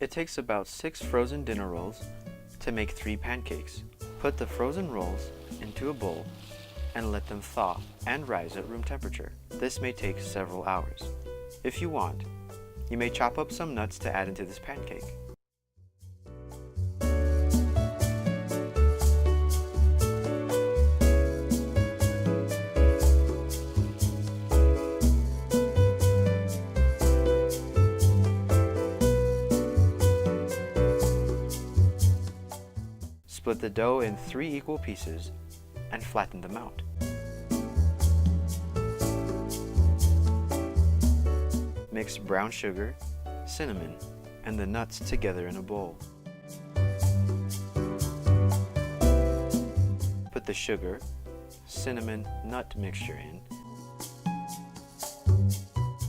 It takes about 6 frozen dinner rolls to make 3 pancakes. Put the frozen rolls into a bowl and let them thaw and rise at room temperature. This may take several hours. If you want, you may chop up some nuts to add into this pancake. Split the dough in 3 equal pieces and flatten them out. Mix brown sugar, cinnamon, and the nuts together in a bowl. Put the sugar, cinnamon, nut mixture in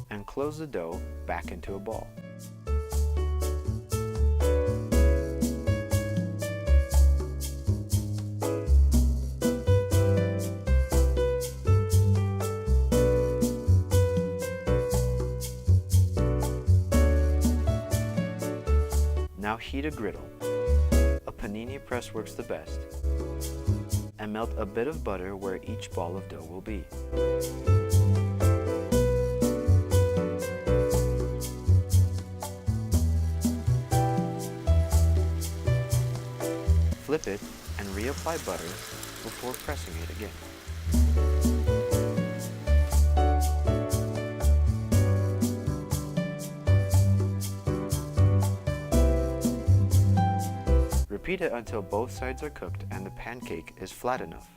and close the dough back into a ball. Now heat a griddle. A panini press works the best. And melt a bit of butter where each ball of dough will be. Flip it and reapply butter before pressing it again. Repeat it until both sides are cooked and the pancake is flat enough.